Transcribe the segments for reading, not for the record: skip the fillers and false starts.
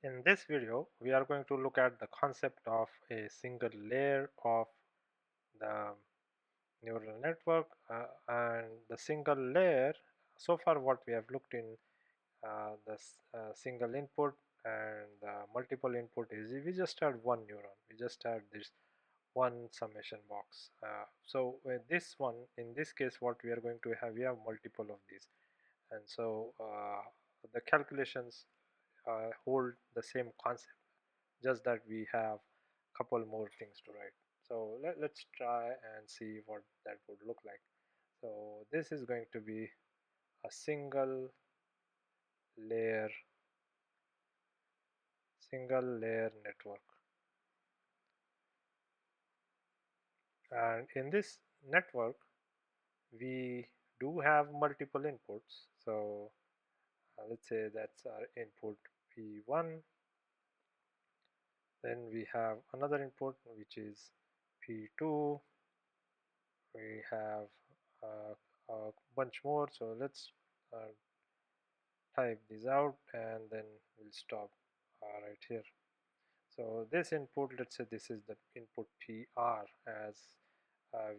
In this video, we are going to look at the concept of a single layer of the neural network and the single layer. So far what we have looked in the single input and multiple input is we just had one neuron, we just had this one summation box. So with this one, in this case what we are going to have, we have multiple of these, and so the calculations hold the same concept, just that we have a couple more things to write. So let's try and see what that would look like. So this is going to be a layer single layer network, and in this network we do have multiple inputs. So let's say that's our input P1, then we have another input which is P2, we have a bunch more. So let's uh, type this out and then we'll stop right here. So this input, let's say this is the input PR as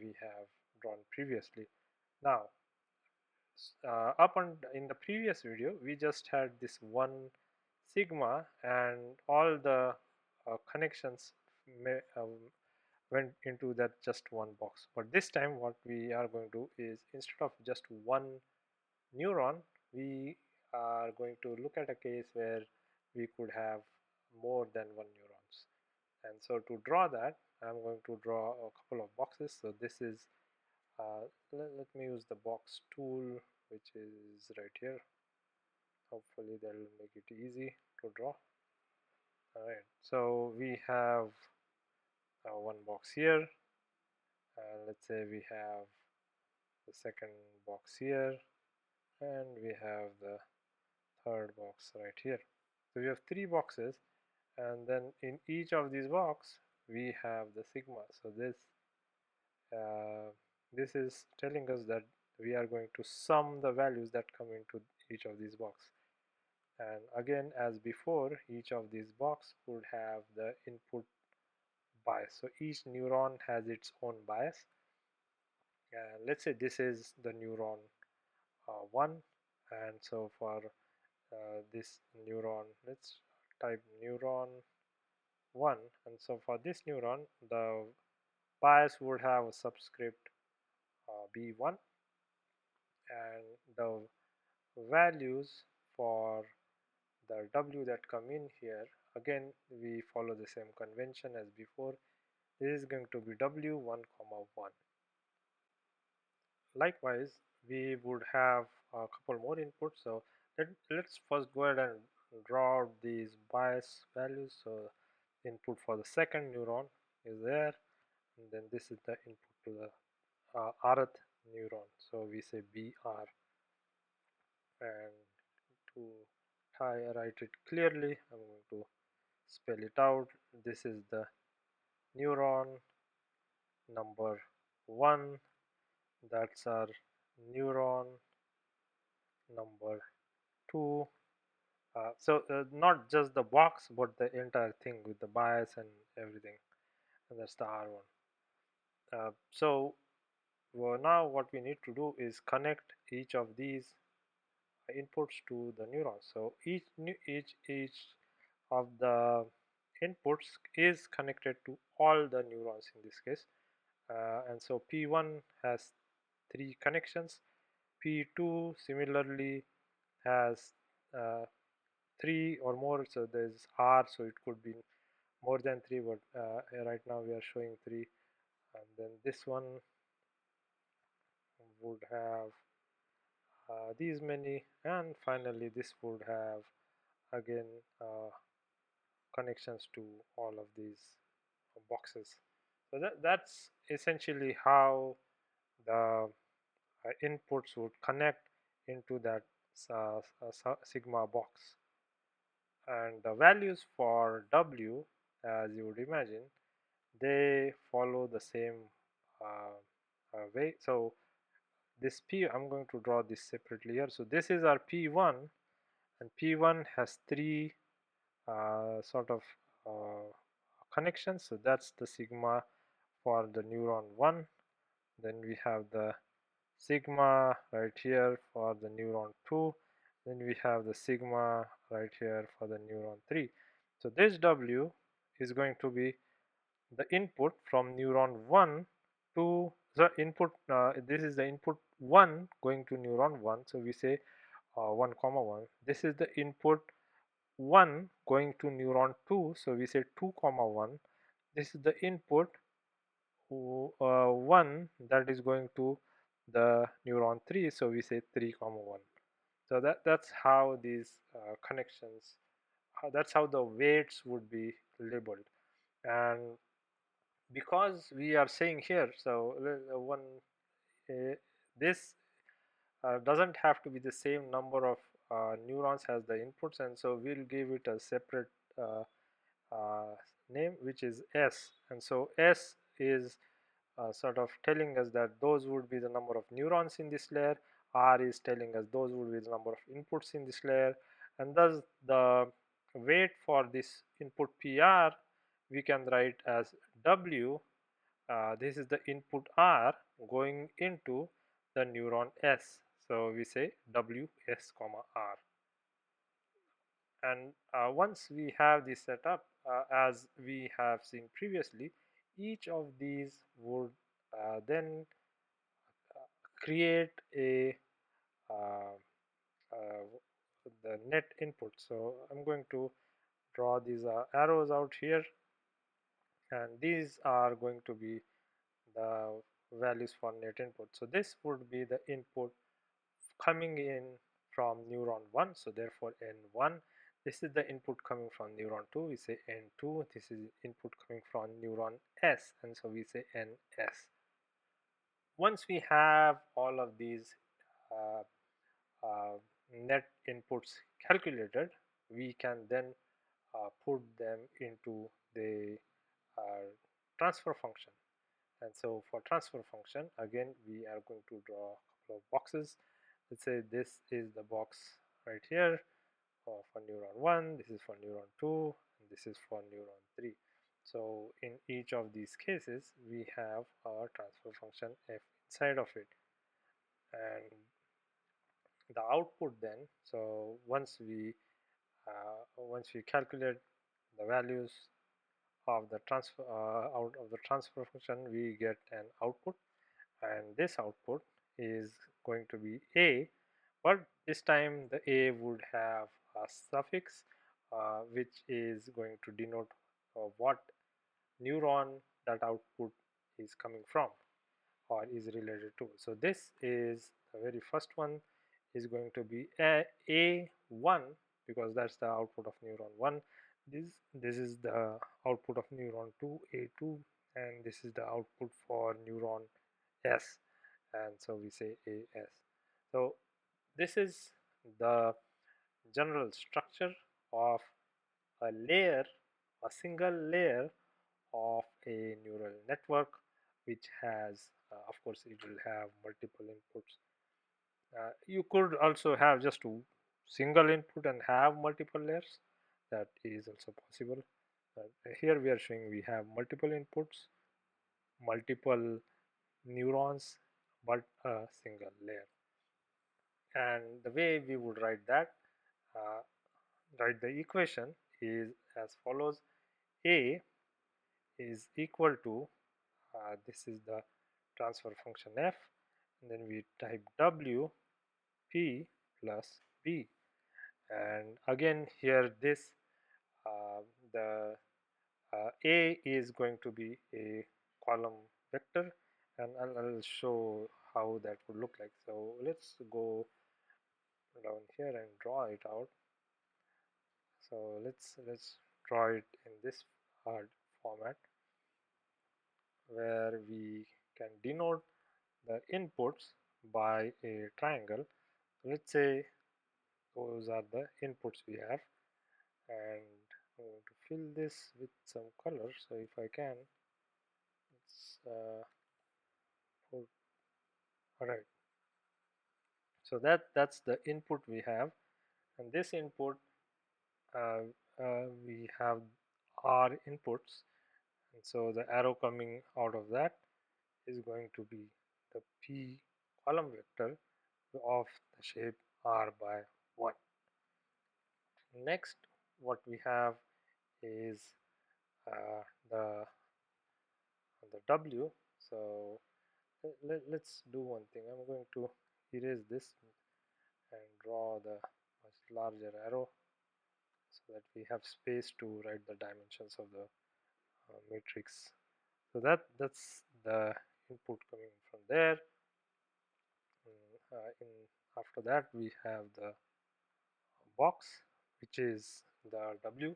we have drawn previously. Now up and in the previous video we just had this one sigma and all the connections went into that just one box. But this time what we are going to do is, instead of just one neuron, we are going to look at a case where we could have more than one neurons. And so to draw that, I'm going to draw a couple of boxes. So this is let me use the box tool, which is right here. Hopefully that will make it easy to draw. All right, so we have one box here. Let's say we have the second box here, and we have the third box right here. So we have three boxes, and then in each of these boxes we have the sigma. So this is telling us that we are going to sum the values that come into each of these boxes. And again, as before, each of these boxes would have the input bias. So each neuron has its own bias. Let's say this is the neuron 1, and so for this neuron, let's type neuron 1, and so for this neuron the bias would have a subscript B1, and the values for the W that come in here, again we follow the same convention as before. This is going to be W1, 1. Likewise, we would have a couple more inputs. So let's first go ahead and draw out these bias values. So input for the second neuron is there, and then this is the input to the rth neuron. So we say BR, and to write it clearly, I'm going to spell it out. This is the neuron number 1, that's our neuron number 2. Not just the box, but the entire thing with the bias and everything, and that's the R1. Well, now what we need to do is connect each of these inputs to the neurons. So each of the inputs is connected to all the neurons in this case, and so P1 has 3 connections, P2 similarly has uh, 3 or more, so there's R, so it could be more than 3, but right now we are showing 3, and then this one would have these many, and finally this would have again connections to all of these boxes. So that's essentially how the inputs would connect into that sigma box. And the values for W, as you would imagine, they follow the same way. So this P, I'm going to draw this separately here. So this is our P1, and P1 has 3 sort of connection. So that's the sigma for the neuron 1. Then we have the sigma right here for the neuron 2. Then we have the sigma right here for the neuron 3. So this W is going to be the input from neuron 1 to the input. This is the input 1 going to neuron 1. So we say 1 comma 1. This is the input 1 going to neuron 2. So we say 2 comma 1. This is the input 1 that is going to the neuron 3. So we say 3 comma 1. So that's how these connections, that's how the weights would be labeled. And because we are saying here, so one uh, this doesn't have to be the same number of neurons as the inputs, and so we'll give it a separate uh, uh, name, which is S. And so S is sort of telling us that those would be the number of neurons in this layer. R is telling us those would be the number of inputs in this layer, and thus the weight for this input PR we can write as W. This is the input R going into the neuron S. So we say WS comma R. And once we have this set up, as we have seen previously, each of these would then create a uh, uh, the net input. So I'm going to draw these arrows out here, and these are going to be the values for net input. So this would be the input coming in from neuron 1, so therefore N1. This is the input coming from neuron 2, we say N2. This is input coming from neuron S, and so we say NS. Once we have all of these uh, uh, net inputs calculated, we can then put them into the uh, transfer function. And so for transfer function, again, we are going to draw a couple of boxes. Let's say this is the box right here for neuron 1, this is for neuron 2, and this is for neuron 3. So in each of these cases, we have our transfer function f inside of it. And the output then, so once we calculate the values of the transfer out of the transfer function, we get an output, and this output is going to be A, but this time the A would have a suffix which is going to denote what neuron that output is coming from or is related to. So this is the very first one is going to be A1, because that's the output of neuron 1. This is the output of neuron 2, A2, and this is the output for neuron S, and so we say AS. So this is the general structure of a layer, a single layer of a neural network, which has of course it will have multiple inputs. You could also have just single input and have multiple layers. That is also possible. Here we are showing we have multiple inputs, multiple neurons, but a single layer. And the way we would write that, uh, write the equation is as follows. A is equal to, this is the transfer function f, and then we type W P plus B, and again here this uh, the A is going to be a column vector, and I'll show how that would look like. So let's go down here and draw it out. So let's draw it in this hard format, where we can denote the inputs by a triangle. Let's say those are the inputs we have, and I'm going to fill this with some color. So if I can, let's put, all right. So that's the input we have, and this input we have R inputs, and so the arrow coming out of that is going to be the P column vector of the shape R by 1. Next, what we have is uh, the the W. So let's do one thing. I'm going to erase this and draw the much larger arrow so that we have space to write the dimensions of the matrix. So that's the input coming from there. After that we have the box, which is the W.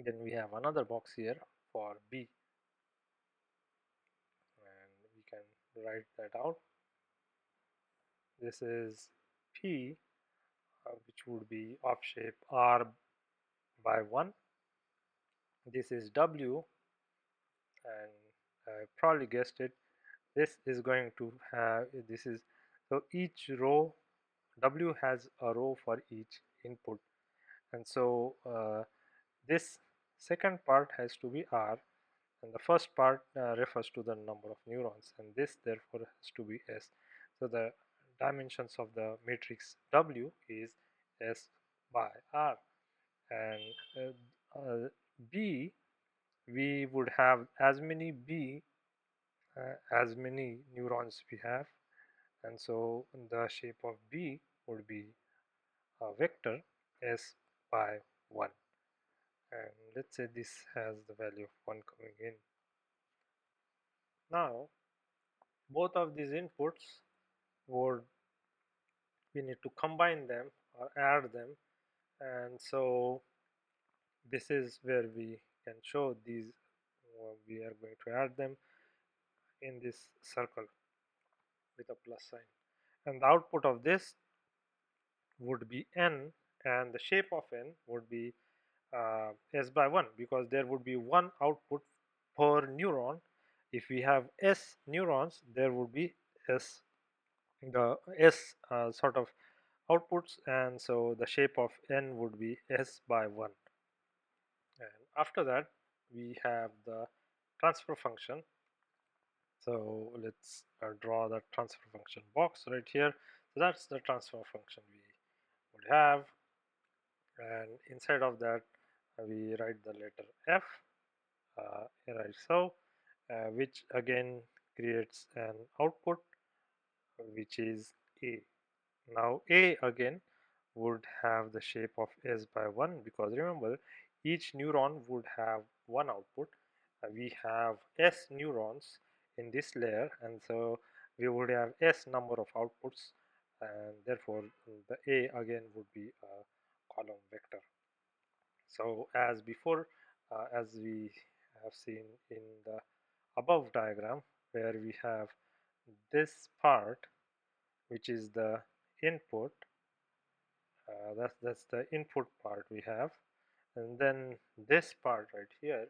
Then we have another box here for B, and we can write that out. This is P, which would be of shape R by 1. This is W, and I probably guessed it. This is going to have, this is, so each row, W has a row for each input, and so this second part has to be R, and the first part refers to the number of neurons, and this therefore has to be S. So the dimensions of the matrix W is S by R, and B, we would have as many B as many neurons we have, and so the shape of B would be a vector S by 1, and let's say this has the value of 1 coming in. Now both of these inputs would, we need to combine them or add them, and so this is where we can show these. We are going to add them in this circle with a plus sign, and the output of this would be n, and the shape of n would be S by 1, because there would be one output per neuron. If we have S neurons, there would be S, the S sort of outputs, and so the shape of n would be S by 1. And after that we have the transfer function. So let's draw the transfer function box right here. So that's the transfer function we would have, and inside of that we write the letter F, right, so which again creates an output which is A. Now A again would have the shape of S by 1, because remember each neuron would have one output. We have S neurons in this layer, and so we would have S number of outputs, and therefore the A again would be a column vector. So as before, as we have seen in the above diagram, where we have this part which is the input, that's the input part we have, and then this part right here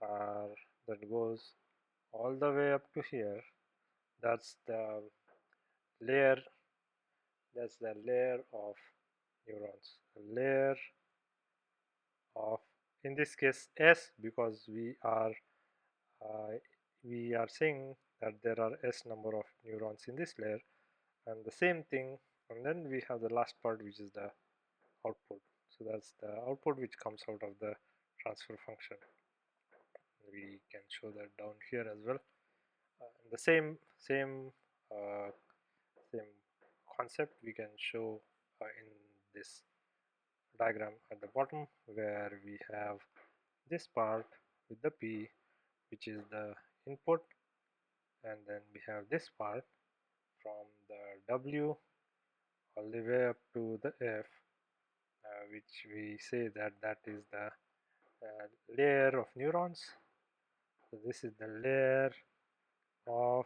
that goes all the way up to here, that's the layer, that's the layer of neurons, a layer of, in this case S, because uh, we are saying that there are S number of neurons in this layer, and the same thing, and then we have the last part which is the output. So that's the output which comes out of the transfer function. We can show that down here as well. The uh, same concept we can show in this diagram at the bottom, where we have this part with the P, which is the input, and then we have this part from the W all the way up to the F, which we say that that is the layer of neurons. So this is the layer of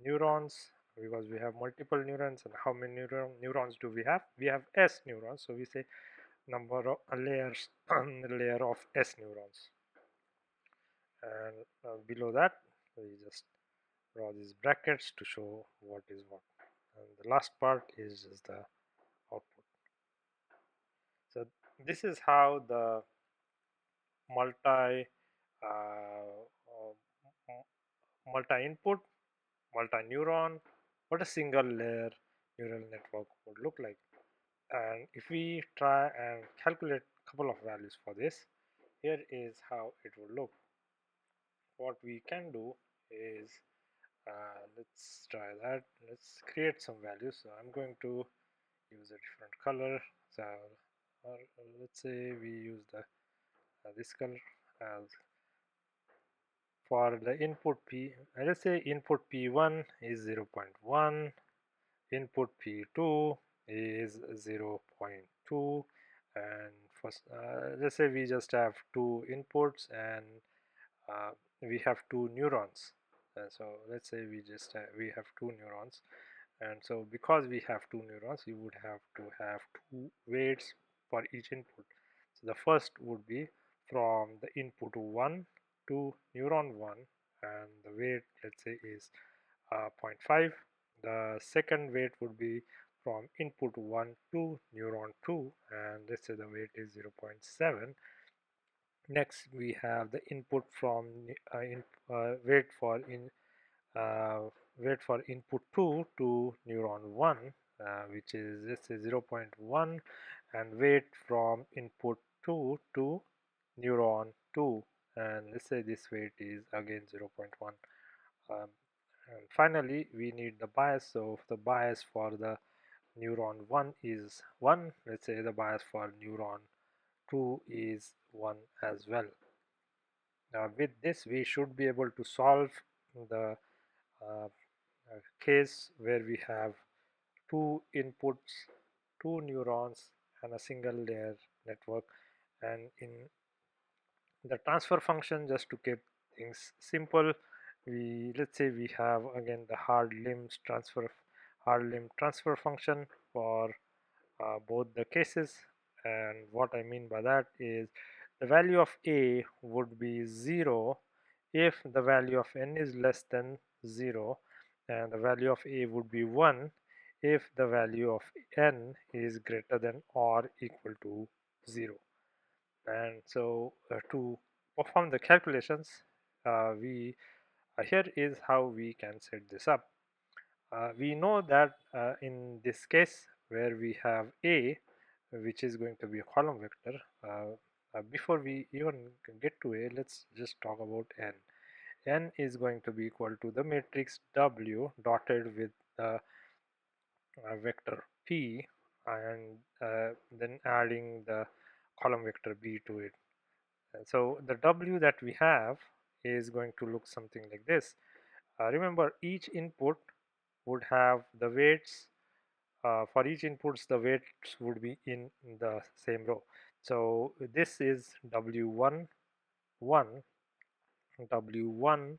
neurons, because we have multiple neurons, and how many neurons do we have? We have S neurons, so we say number of layers layer of S neurons, and below that we just draw these brackets to show what is what, and the last part is just the output. So this is how the multi multi-input, multi-neuron, what a single layer neural network would look like. And if we try and calculate a couple of values for this, here is how it would look. What we can do is let's try that. Let's create some values. So I'm going to use a different color. So or let's say we use the this color as for the input p. Let's say input p1 is 0.1, input p2 is 0.2, and for let's say we just have two inputs and uh, we have two neurons. So let's say we have two neurons, and so because we have two neurons, you would have to have two weights for each input. So the first would be from the input 1 to neuron 1, and the weight, let's say, is 0.5. The second weight would be from input 1 to neuron 2, and let's say the weight is 0.7. Next we have the input from weight for uh, input 2 to neuron 1, which is, let's say, 0.1, and weight from input 2 to neuron 2, and let's say this weight is again 0.1. um, and finally we need the bias. So the bias for the neuron 1 is 1. Let's say the bias for neuron 2 is 1 as well. Now with this we should be able to solve the case where we have two inputs, two neurons, and a single layer network. And in the transfer function, just to keep things simple, we, let's say we have again the hard limb transfer function for both the cases. And what I mean by that is the value of a would be 0 if the value of n is less than 0, and the value of a would be 1 if the value of n is greater than or equal to 0. And so to perform the calculations, we here is how we can set this up. We know that in this case where we have a, which is going to be a column vector, before we even get to a, let's just talk about n. N is going to be equal to the matrix W dotted with the vector p, and then adding the column vector b to it. And so the W that we have is going to look something like this. Remember, each input would have the weights. For each inputs, the weights would be in the same row. So this is W1 1, W1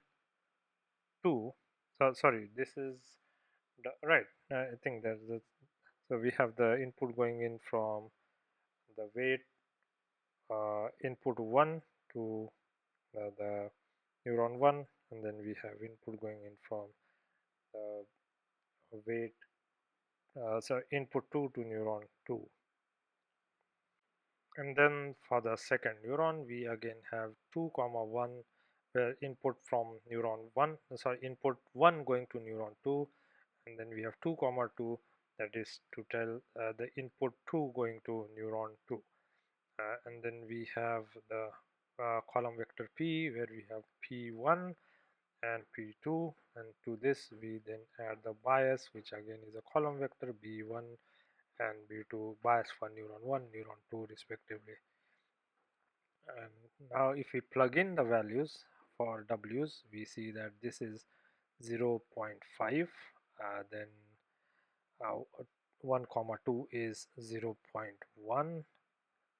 2. So sorry, this is right. I think that's so we have the input going in from the weight input 1 to the neuron 1, and then we have input going in from the weight so input 2 to neuron 2. And then for the second neuron, we again have 2 comma 1, where input from neuron 1, sorry, input 1 going to neuron 2, and then we have 2 comma 2, that is to tell the input 2 going to neuron 2. And then we have the column vector p, where we have p1 and p2, and to this we then add the bias, which again is a column vector b1 and b2, bias for neuron 1, neuron 2 respectively. And now if we plug in the values for w's, we see that this is 0.5, then 1 comma 2 is 0.1,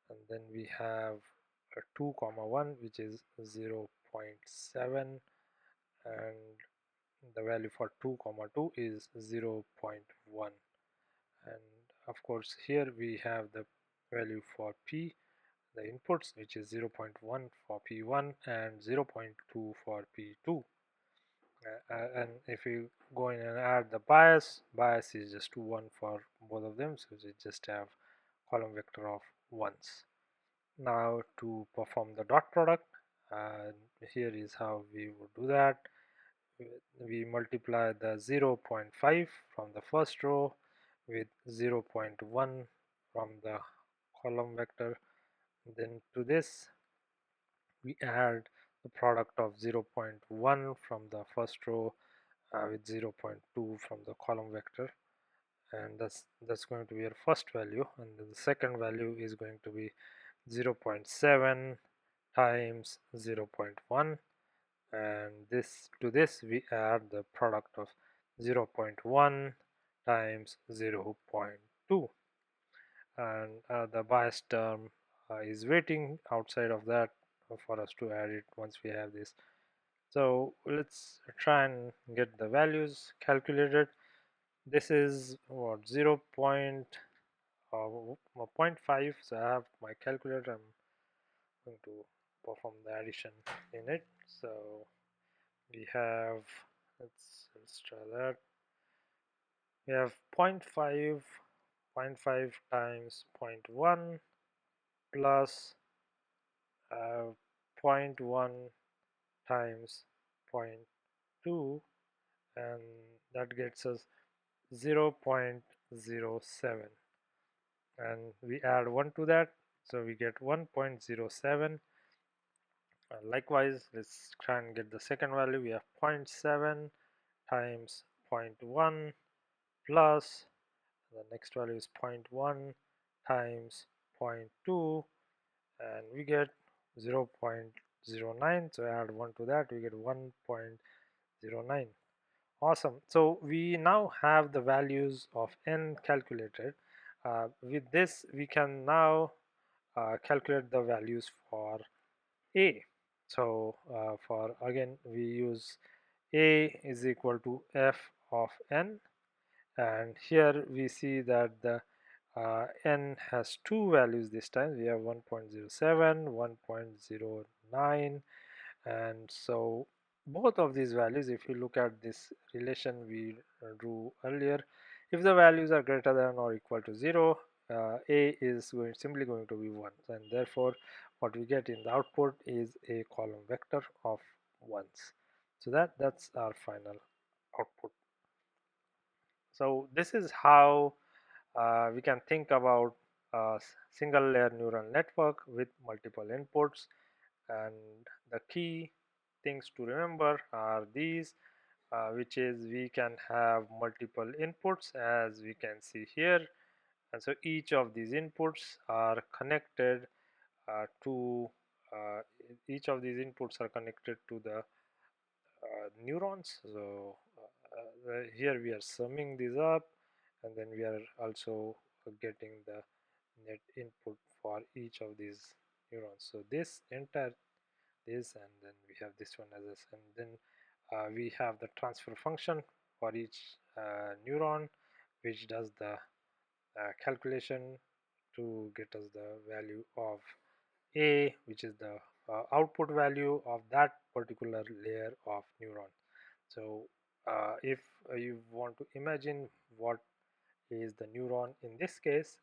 and then we have 2 comma 1, which is 0.7, and the value for 2 comma 2 is 0.1. And of course here we have the value for p, the inputs, which is 0.1 for p1 and 0.2 for p2. And if you go in and add the bias is just 1 for both of them, so we just have column vector of once. Now to perform the dot product, uh, here is how we would do that. We multiply the 0.5 from the first row with 0.1 from the column vector. Then to this we add the product of 0.1 from the first row with 0.2 from the column vector, and that's going to be our first value, and then the second value is going to be 0.7 times 0.1, and this to this we add the product of 0.1 times 0.2, and the bias term is waiting outside of that for us to add it once we have this. So let's try and get the values calculated. This is what 0.5, so I have my calculator. I'm going to perform the addition in it. So we have, let's try that. We have 0.5 times 0.1 plus uh, zero point 0.1 times 0.2, and that gets us 0.07, and we add 1 to that, so we get 1.07. Likewise, let's try and get the second value. We have 0.7 times 0.1 plus the next value is 0.1 times 0.2, and we get 0.09, so add 1 to that, we get 1.09. Awesome. So we now have the values of n calculated. With this we can now calculate the values for a. So for again we use a is equal to f of n, and here we see that the n has two values this time. We have 1.07, 1.09, and so both of these values, if you look at this relation we drew earlier, if the values are greater than or equal to 0, a is simply going to be 1, and therefore what we get in the output is a column vector of 1s. So that's our final output. So this is how we can think about a single layer neural network with multiple inputs, and the key things to remember are these, which is we can have multiple inputs as we can see here, and so each of these inputs are connected to each of these inputs are connected to the neurons. So here we are summing these up, and then we are also getting the net input for each of these neurons. So this entire this, and then we have this one as this, and then we have the transfer function for each neuron, which does the calculation to get us the value of a, which is the output value of that particular layer of neuron. So if you want to imagine what is the neuron in this case,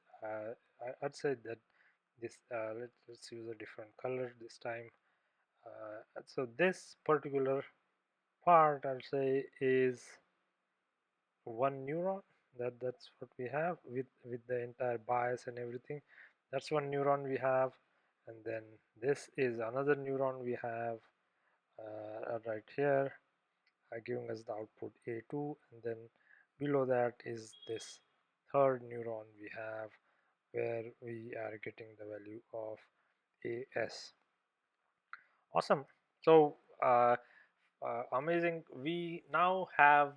I'd say that this let's use a different color this time. So this particular part, I'll say, is one neuron. That's what we have with the entire bias and everything. That's one neuron we have, and then this is another neuron we have right here, giving us the output A2, and then below that is this third neuron we have, where we are getting the value of AS. Awesome. So amazing. We now have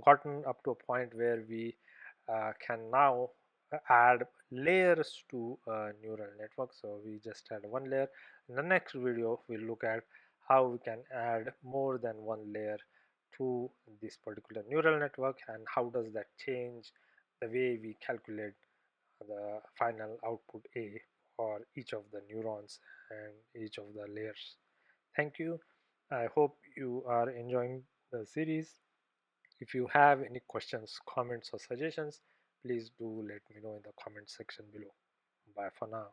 gotten up to a point where we can now add layers to a neural network. So we just had one layer. In the next video we'll look at how we can add more than one layer to this particular neural network, and how does that change the way we calculate the final output A for each of the neurons and each of the layers. Thank you. I hope you are enjoying the series. If you have any questions, comments, or suggestions, please do let me know in the comment section below. Bye for now.